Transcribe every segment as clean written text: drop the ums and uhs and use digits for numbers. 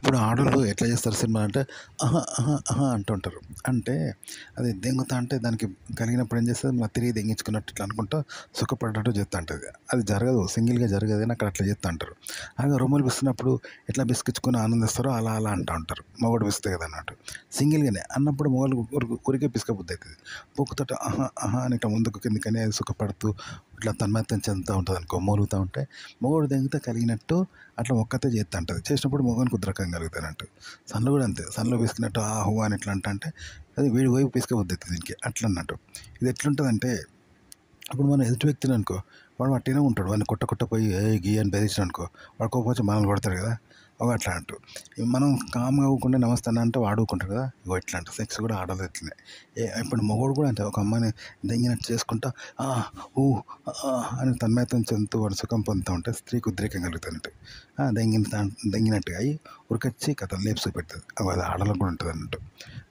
ఇప్పుడు ఆడోళ్ళు ఎట్లా చేస్తారు సినిమా అంటే ఆహా ఆహా ఆహా అంటుంటారు. అంటే అది దెంగుతా అంటే దానికి కలిగినప్పుడు ఏం చేస్తుంది మళ్ళీ తిరిగి దెంగించుకున్నట్టు ఇట్లా అనుకుంటా సుఖపడ్డట్టు చేస్తూ ఉంటుంది. అది జరగదు, సింగిల్గా జరగదు అని అక్కడ అట్లా చేస్తూ అంటారు. అలాగే రొమ్ములు పిస్తున్నప్పుడు ఎట్లా బిస్కించుకొని ఆనందిస్తారో అలా అలా అంటూ ఉంటారు. మొగడు పిస్తే కదా అన్నట్టు సింగిల్గానే అన్నప్పుడు మొగలు ఊరికే పిసుకపోద్ది అవుతుంది. పొక్కుతోట ఆహా ఆహా అని ఇట్లా ముందుకు కిందకనే సుఖపడుతూ ఇట్లా తన్మయత్వం చెందుతూ ఉంటుంది అనుకో, మూలుగుతూ ఉంటే మొగోడు దెంగితే కలిగినట్టు అట్లా ఒక్కతే చేస్తూ ఉంటుంది. చేసినప్పుడు మొగనికి ఉద్రకం కలుగుతానంటు. సన్లో కూడా అంతే, సన్లో పిసికినట్టు ఆ హూ అని ఇట్లా అంటే అది వీడి వైపు పిసుకపోద్ది అవుతుంది దీనికి అట్లా అన్నట్టు. ఇది ఎట్లుంటుందంటే ఇప్పుడు మనం ఎదుటి వ్యక్తిని అనుకో, వాడు అట్టినే ఉంటాడు, వాడిని కొట్ట పోయి ఏ గీ అని బెదిరించాడు అనుకో, వాడు కోపం వచ్చి మనల్ని కొడతాడు కదా, ఒక అట్లా అంటూ మనం కామ్గా అవ్వకుండా నమస్తే అన్న అంటే వాడు ఊరుకుంటాడు కదా. ఇగో ఇట్లా అంట సెక్స్ కూడా ఆడదు ఇట్లనే. ఇప్పుడు మొగోడు కూడా అంతే, ఒక అమ్మాయిని దెంగినట్టు చేసుకుంటా ఆ ఊ ఆ అని తన్మయత్వం చెందుతూ వాడు సుఖం పొందుతూ ఉంటే స్త్రీకి ఉద్రేకం కలుగుతున్నట్టు. దెంగినట్టుగా అయ్యి ఉరికొచ్చి కథ లేపు చూపెడుతుంది. అది ఆడలకు కూడా ఉంటుంది అన్నట్టు.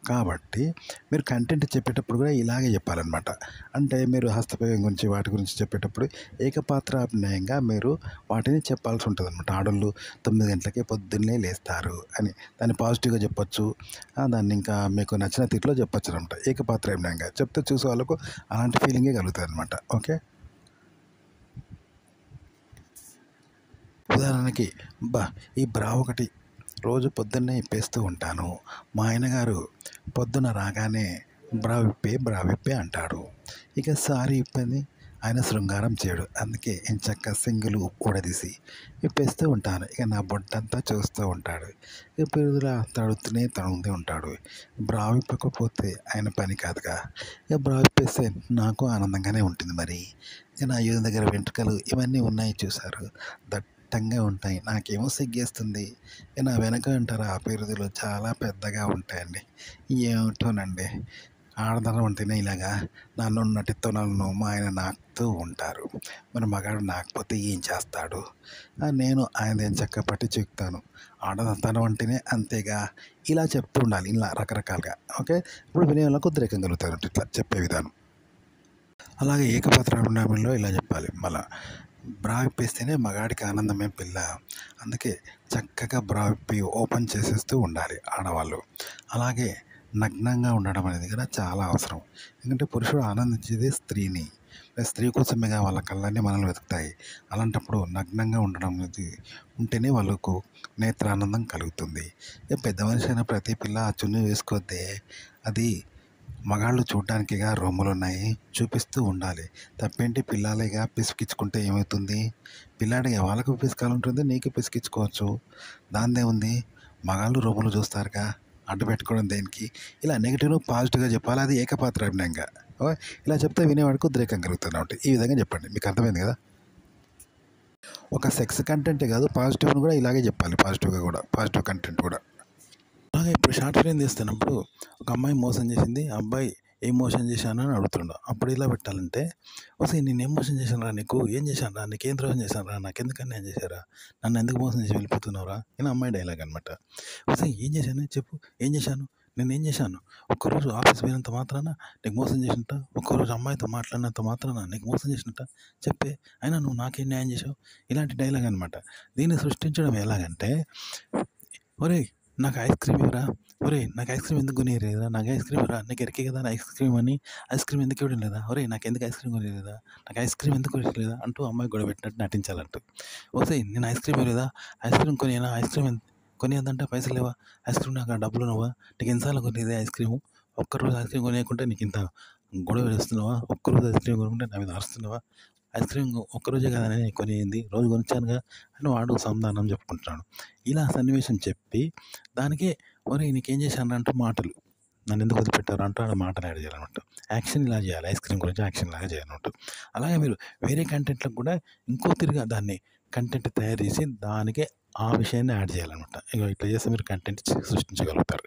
కాబట్టి మీరు కంటెంట్ చెప్పేటప్పుడు కూడా ఇలాగే చెప్పాలన్నమాట. అంటే మీరు హస్తప్రయోగం గురించి వాటి గురించి చెప్పేటప్పుడు ఏకపాత్రాభినయంగా మీరు వాటిని చెప్పాల్సి ఉంటుంది అనమాట. ఆడోళ్ళు 9 గంటలకే పొద్దున్నే లేస్తారు అని దాన్ని పాజిటివ్గా చెప్పొచ్చు. దాన్ని ఇంకా మీకు నచ్చిన తీరులో చెప్పొచ్చు అనమాట. ఏకపాత్రాభినయంగా చెప్తే చూసే వాళ్ళకు అలాంటి ఫీలింగే కలుగుతుంది అనమాట. ఓకే, ఉదాహరణకి ఈ బ్రా ఒకటి రోజు పొద్దున్నే ఇప్పేస్తూ ఉంటాను. మా ఆయనగారు పొద్దున రాగానే బ్రా విప్పే అంటాడు. ఇక సారీ ఇప్పని ఆయన శృంగారం చేయడు. అందుకే ఎంచక్క సింగులు ఊడదీసి విప్పేస్తూ ఉంటాను. ఇక నా బొడ్డంతా చూస్తూ ఉంటాడు. ఇక పెరుగులా తడుతూనే ఉంటాడు. బ్రా విప్పకపోతే ఆయన పని కాదుగా. ఇక బ్రా విప్పేస్తే నాకు ఆనందంగానే ఉంటుంది. మరి ఇక నా యూజ్ దగ్గర వెంట్రుకలు ఇవన్నీ ఉన్నాయి చూశారు, దట్టంగా ఉంటాయి. నాకేమో సిగ్గేస్తుంది. నా వెనక అంటారా ఆ పెరుదులు చాలా పెద్దగా ఉంటాయండి. ఏమిటోనండి, ఆడదనం అంటేనే ఇలాగా. నన్ను నటితో నన్ను మా ఆయన నాకుతూ ఉంటారు. మరి మగాడు నాకపోతే ఏం చేస్తాడు? నేను ఆయన ఎంచక్క పట్టి చెప్తాను. ఆడదనం అంటేనే అంతేగా. ఇలా చెప్తూ ఉండాలి, ఇలా రకరకాలుగా. ఓకే, ఇప్పుడు వినే వాళ్ళకు ఉద్రేకం కలుగుతారు ఇట్లా చెప్పే విధానం. అలాగే ఏకపాత్రాభినయంలో ఇలా చెప్పాలి. మళ్ళా బ్రా విప్పేస్తేనే మగాడికి ఆనందమే పిల్ల. అందుకే చక్కగా బ్రా విప్పి ఓపెన్ చేసేస్తూ ఉండాలి ఆడవాళ్ళు. అలాగే నగ్నంగా ఉండడం అనేది కూడా చాలా అవసరం. ఎందుకంటే పురుషుడు ఆనందించేది స్త్రీని. స్త్రీ కోసమేగా వాళ్ళ కళ్ళన్నీ మనల్ని వెతుకుతాయి. అలాంటప్పుడు నగ్నంగా ఉండడం అనేది ఉంటేనే వాళ్ళకు నేత్రానందం కలుగుతుంది. ఇక పెద్ద మనిషి అయిన ప్రతి పిల్ల ఆ చున్నీ వేసుకోవద్దే. అది మగాళ్ళు చూడడానికిగా రొమ్ములు ఉన్నాయి, చూపిస్తూ ఉండాలి. తప్పేంటి, పిల్లాలేగా పిసికించుకుంటే ఏమవుతుంది? పిల్లాడిగా వాళ్ళకు పిసకాలంటుంది, నీకు పిసికించుకోవచ్చు. దాందేముంది? మగాళ్ళు రొమ్ములు చూస్తారుగా, అడ్డు పెట్టుకోవడం దేనికి? ఇలా నెగిటివ్ పాజిటివ్గా చెప్పాలి, అది ఏకపాత్రాభినయంగా. ఇలా చెప్తే వినేవాడికి ఉద్రేకం కలుగుతుంది కాబట్టి ఈ విధంగా చెప్పండి. మీకు అర్థమైంది కదా. ఒక సెక్స్ కంటెంటే కాదు, పాజిటివ్ని కూడా ఇలాగే చెప్పాలి. పాజిటివ్గా కూడా, పాజిటివ్ కంటెంట్ కూడా. అలాగే ఇప్పుడు షార్ట్ ఫిల్మ్ తీస్తున్నప్పుడు ఒక అమ్మాయి మోసం చేసింది, ఆ అబ్బాయి ఏం మోసం చేశాను అని అడుగుతుండ. అప్పుడు ఇలా పెట్టాలంటే, వస్తే నేను ఏం మోసం చేశాను రా, నీకు ఏం చేశాను రా, నీకేం ద్రోహం చేశాను రా, నాకెందుకని నేను చేశారా, నన్ను ఎందుకు మోసం చేసి వెళ్ళిపోతున్నావురా, ఇలా అమ్మాయి డైలాగ్ అనమాట. వస్తే ఏం చేశాను చెప్పు, ఏం చేశాను, నేను ఏం చేశాను? ఒక్కరోజు ఆఫీస్ పోయినంత మాత్రాన నీకు మోసం చేసినట్ట, ఒక్కరోజు అమ్మాయితో మాట్లాడినంత మాత్రాన నీకు మోసం చేసినట్ట చెప్పే, అయినా నువ్వు నాకేం న్యాయం చేసావు, ఇలాంటి డైలాగ్ అనమాట. దీన్ని సృష్టించడం ఎలాగంటే, ఒరే నాకు ఐస్ క్రీమ్ ఇవ్వరా, ఒరే నాకు ఐస్ క్రీమ్ ఎందుకు కొనియలేదా, నాకు ఐస్ క్రీమ్ ఇవ్వరా, నీకు ఎరికే కదా ఐస్ క్రీమ్ అని, ఐస్ క్రీమ్ ఎందుకు ఇవ్వడం లేదా, ఒరే నాకు ఎందుకు ఐస్ క్రీమ్ కొనియలేదా, నాకు ఐస్ క్రీమ్ ఎందుకు కొనియలేదా అంటూ అమ్మాయి గొడవ పెట్టినట్టు నటించాలంటూ. వస్తే నేను ఐస్ క్రీమ్ ఇవ్వలేదా, ఐస్ క్రీమ్ కొనియనా, ఐస్ క్రీమ్ కొనియద్దంటే పైసలు లేవా, ఐస్ క్రీమ్ నాకు డబ్బులు నువ్వా, నీకు ఎన్నిసార్లు కొనియదే ఐస్ క్రీము, ఒక్కరోజు ఐస్ క్రీమ్ కొనియకుంటే నీకు ఇంత గొడవ వేస్తున్నావా, ఒక్కరోజు ఐస్ క్రీమ్ కొనుక్కుంటే నా మీద అరుస్తున్నావా, ఐస్ క్రీమ్ ఒక్కరోజే కదా నేను కొనియింది, రోజు కొనిచ్చానుగా అని వాడు సమాధానం చెప్పుకుంటున్నాడు. ఇలా సన్నివేశం చెప్పి దానికి ఒరే నీకేం చేశాను అంటూ మాటలు, నన్ను ఎందుకు వదిలిపెట్టారు అంటూ ఆడ మాటలు యాడ్ చేయాలన్నమాట. యాక్షన్ ఇలా చేయాలి, ఐస్ క్రీమ్ గురించి యాక్షన్ లాగా చేయాలన్నమాట. అలాగే మీరు వేరే కంటెంట్లకు కూడా ఇంకో తిరిగా దాన్ని కంటెంట్ తయారు చేసి దానికే ఆ విషయాన్ని యాడ్ చేయాలన్నమాట. ఇక ఇట్లా చేస్తే మీరు కంటెంట్ సృష్టించగలుగుతారు.